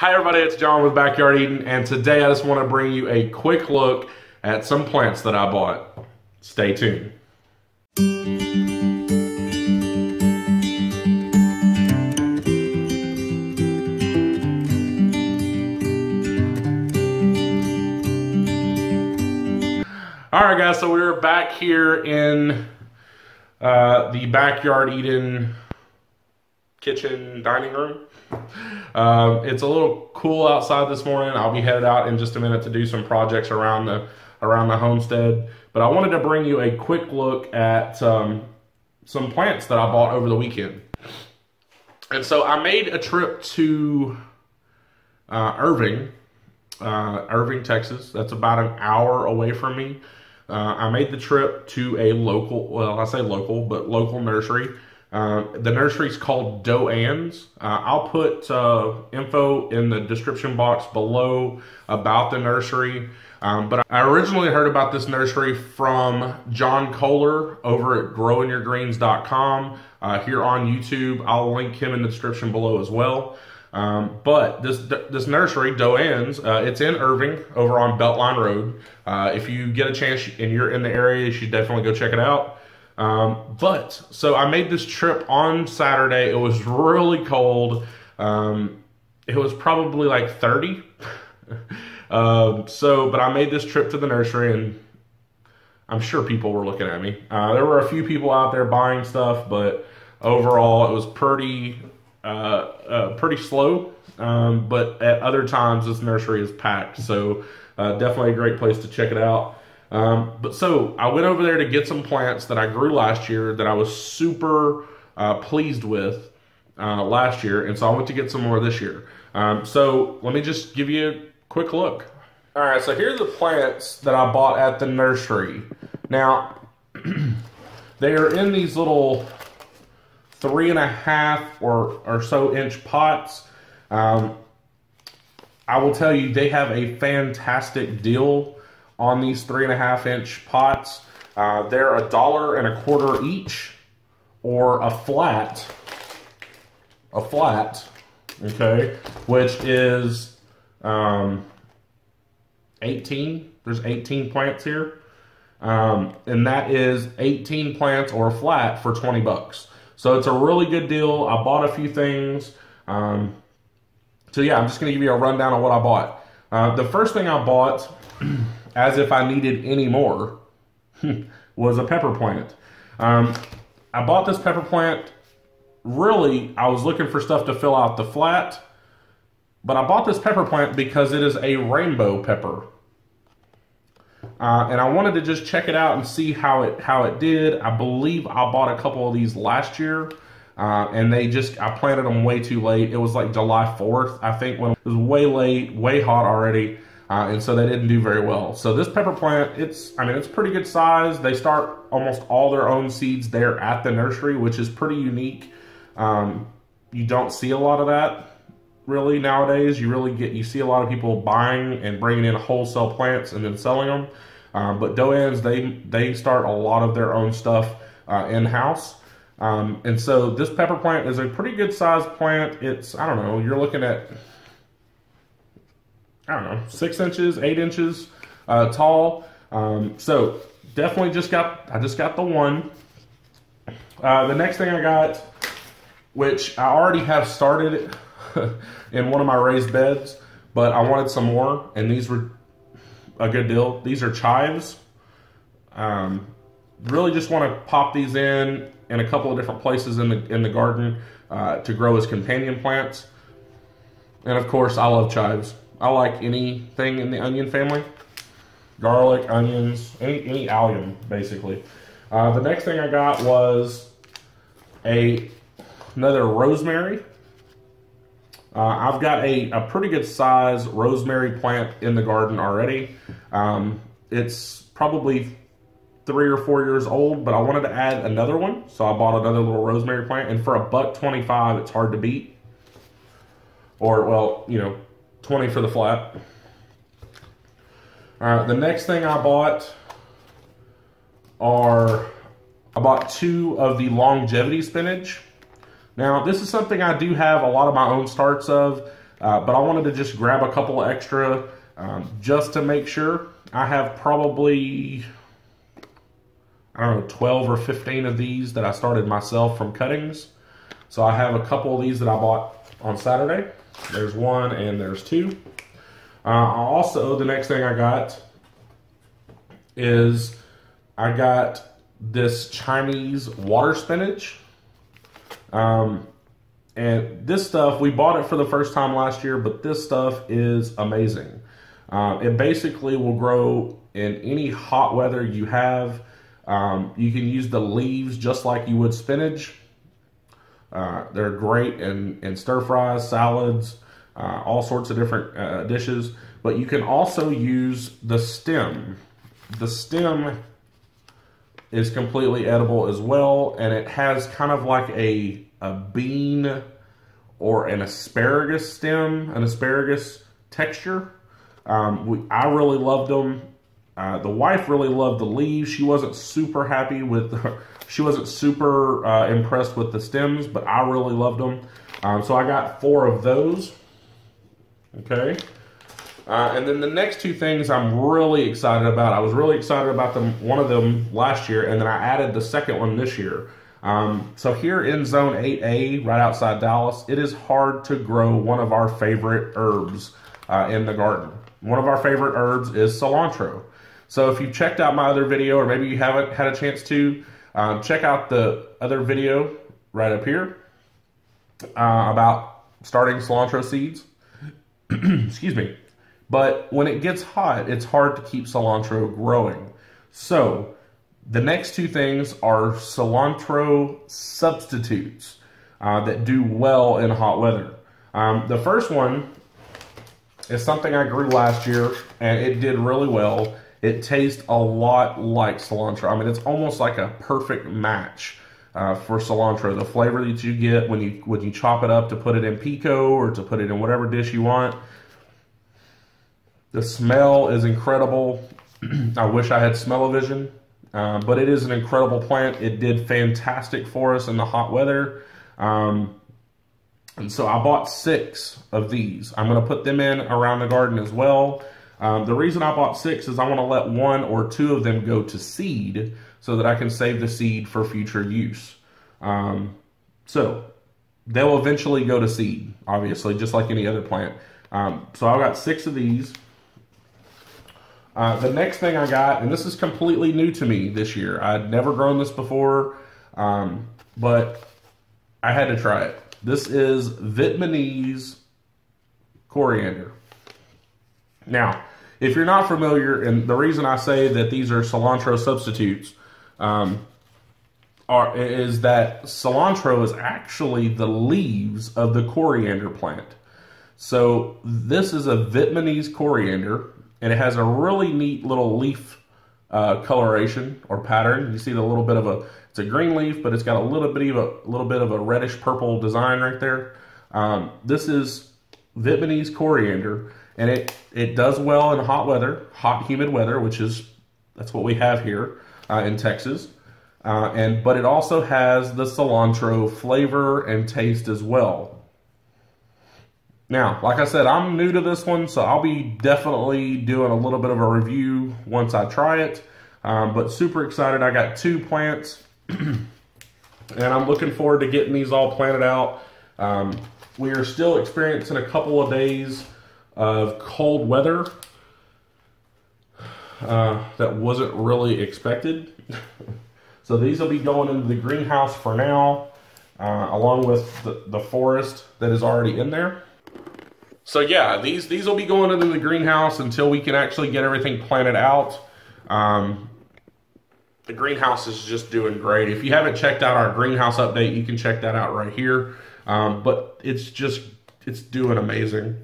Hi everybody, it's John with Backyard Eden, and today I just want to bring you a quick look at some plants that I bought. Stay tuned. Alright guys, so we're back here in the Backyard Eden kitchen dining room. It's a little cool outside this morning. I'll be headed out in just a minute to do some projects around the homestead. But I wanted to bring you a quick look at some plants that I bought over the weekend. And so I made a trip to Irving, Texas. That's about an hour away from me. I made the trip to a local, well, I say local, but local nursery. The nursery's called Doan's. I'll put info in the description box below about the nursery. But I originally heard about this nursery from John Kohler over at growinyourgreens.com here on YouTube. I'll link him in the description below as well. But this nursery, Doan's, it's in Irving over on Beltline Road. If you get a chance and you're in the area, you should definitely go check it out. So I made this trip on Saturday. It was really cold. It was probably like 30. But I made this trip to the nursery, and I'm sure people were looking at me. There were a few people out there buying stuff, but overall it was pretty slow. But at other times this nursery is packed. So, definitely a great place to check it out. So I went over there to get some plants that I grew last year that I was super pleased with last year, and so I went to get some more this year. So let me just give you a quick look. All right, so here's the plants that I bought at the nursery. Now, they are in these little 3.5 or so inch pots. I will tell you, they have a fantastic deal on these 3.5 inch pots. They're $1.25 each, or a flat, okay, which is 18. There's 18 plants here, and that is 18 plants or a flat for 20 bucks. So it's a really good deal. I bought a few things. So yeah, I'm just gonna give you a rundown on what I bought. The first thing I bought, as if I needed any more, was a pepper plant. I bought this pepper plant. Really, I was looking for stuff to fill out the flat, but I bought this pepper plant because it is a rainbow pepper. And I wanted to just check it out and see how it did. I believe I bought a couple of these last year, and I planted them way too late. It was like July 4th, I think, when it was way late, way hot already. And so they didn't do very well. So this pepper plant, it's pretty good size. They start almost all their own seeds there at the nursery, which is pretty unique. You don't see a lot of that really nowadays. You see a lot of people buying and bringing in wholesale plants and then selling them. But Doan's, they start a lot of their own stuff in-house. And so this pepper plant is a pretty good sized plant. It's, I don't know, you're looking at, 6 inches, 8 inches tall. So definitely I just got the one. The next thing I got, which I already have started in one of my raised beds, but I wanted some more, and these were a good deal. These are chives. Really just want to pop these in a couple of different places in the garden to grow as companion plants. And of course, I love chives. I like anything in the onion family. Garlic, onions, any allium, basically. The next thing I got was another rosemary. I've got a pretty good size rosemary plant in the garden already. It's probably 3 or 4 years old, but I wanted to add another one, so I bought another little rosemary plant. And for $1.25, it's hard to beat. Or, well, 20 for the flat. The next thing I bought I bought 2 of the longevity spinach. Now, this is something I do have a lot of my own starts of. but I wanted to just grab a couple extra just to make sure. I have probably, I don't know, 12 or 15 of these that I started myself from cuttings. So I have a couple of these that I bought on Saturday. There's one and there's two. Also, the next thing I got is I got this Chinese water spinach. And this stuff, we bought it for the first time last year, but this stuff is amazing. It basically will grow in any hot weather you have. You can use the leaves just like you would spinach. They're great in stir fries, salads, all sorts of different dishes. But you can also use the stem. The stem is completely edible as well, and it has kind of like a bean or an asparagus stem, an asparagus texture. I really loved them. The wife really loved the leaves. She wasn't super happy with, she wasn't super impressed with the stems, but I really loved them. So I got 4 of those. Okay. And then the next 2 things I'm really excited about. I was really excited about one of them last year, and then I added the second one this year. So here in Zone 8A, right outside Dallas, it is hard to grow one of our favorite herbs in the garden. One of our favorite herbs is cilantro. So if you've checked out my other video, or maybe you haven't had a chance to, check out the other video right up here about starting cilantro seeds. Excuse me. But when it gets hot, it's hard to keep cilantro growing. So the next 2 things are cilantro substitutes that do well in hot weather. The first one is something I grew last year, and it did really well. It tastes a lot like cilantro. I mean, it's almost like a perfect match for cilantro. The flavor that you get when you chop it up to put it in pico or to put it in whatever dish you want. The smell is incredible. I wish I had smell-o-vision, but it is an incredible plant. It did fantastic for us in the hot weather. And so I bought 6 of these. I'm going to put them in around the garden as well. The reason I bought 6 is I want to let 1 or 2 of them go to seed so that I can save the seed for future use. So they'll eventually go to seed, obviously, just like any other plant. So I got 6 of these. The next thing I got, and this is completely new to me this year. I'd never grown this before, but I had to try it. This is Vietnamese coriander. Now, if you're not familiar, and the reason I say that these are cilantro substitutes is that cilantro is actually the leaves of the coriander plant. So this is a Vietnamese coriander, and it has a really neat little leaf coloration or pattern. You see the little bit of it's a green leaf, but it's got a little bit of a reddish purple design right there. This is Vietnamese coriander, and it does well in hot weather, hot humid weather, that's what we have here in Texas. But it also has the cilantro flavor and taste as well. Now, like I said, I'm new to this one, so I'll be definitely doing a little bit of a review once I try it. But super excited. I got 2 plants, and I'm looking forward to getting these all planted out. We are still experiencing a couple of days of cold weather that wasn't really expected. So these will be going into the greenhouse for now, along with the forest that is already in there. So yeah, these will be going into the greenhouse until we can actually get everything planted out. The greenhouse is just doing great. If you haven't checked out our greenhouse update, you can check that out right here. But it's doing amazing.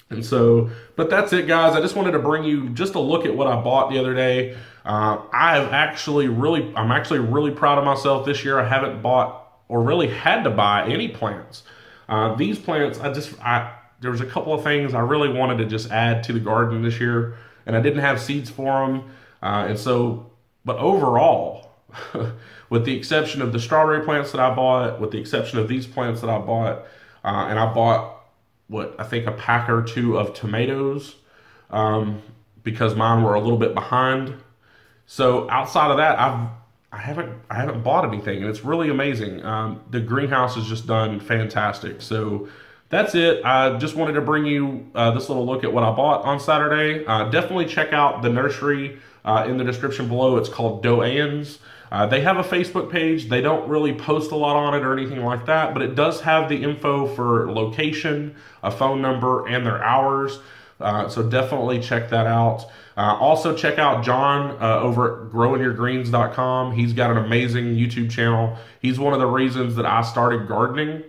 And so, but that's it, guys. I just wanted to bring you just a look at what I bought the other day. I'm actually really proud of myself this year. I haven't bought or really had to buy any plants. These plants, there was a couple of things I really wanted to just add to the garden this year, and I didn't have seeds for them. But overall, with the exception of the strawberry plants that I bought, with the exception of these plants that I bought, and I bought I think a pack or two of tomatoes because mine were a little bit behind. So outside of that, I haven't bought anything, and it's really amazing. The greenhouse is just done fantastic. So that's it. I just wanted to bring you this little look at what I bought on Saturday. Definitely check out the nursery in the description below. It's called Doan's. They have a Facebook page. They don't really post a lot on it or anything like that, but it does have the info for location, a phone number, and their hours. So definitely check that out. Also check out John over at growingyourgreens.com. He's got an amazing YouTube channel. He's one of the reasons that I started gardening.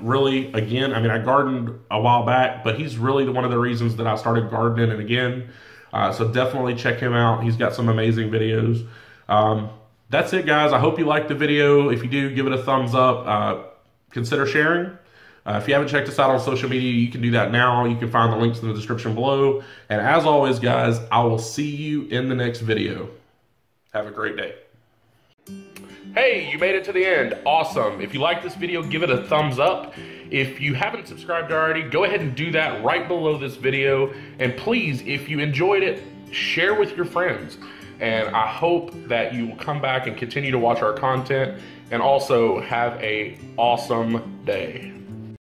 Really, again, I mean, I gardened a while back, but he's really one of the reasons that I started gardening and again. So definitely check him out. He's got some amazing videos. That's it, guys. I hope you liked the video. If you do, give it a thumbs up. Consider sharing. If you haven't checked us out on social media, you can do that now. You can find the links in the description below. And as always, guys, I will see you in the next video. Have a great day. Hey, you made it to the end. Awesome. If you like this video, give it a thumbs up. If you haven't subscribed already, go ahead and do that right below this video. And please, if you enjoyed it, share with your friends. And I hope that you will come back and continue to watch our content and also have an awesome day.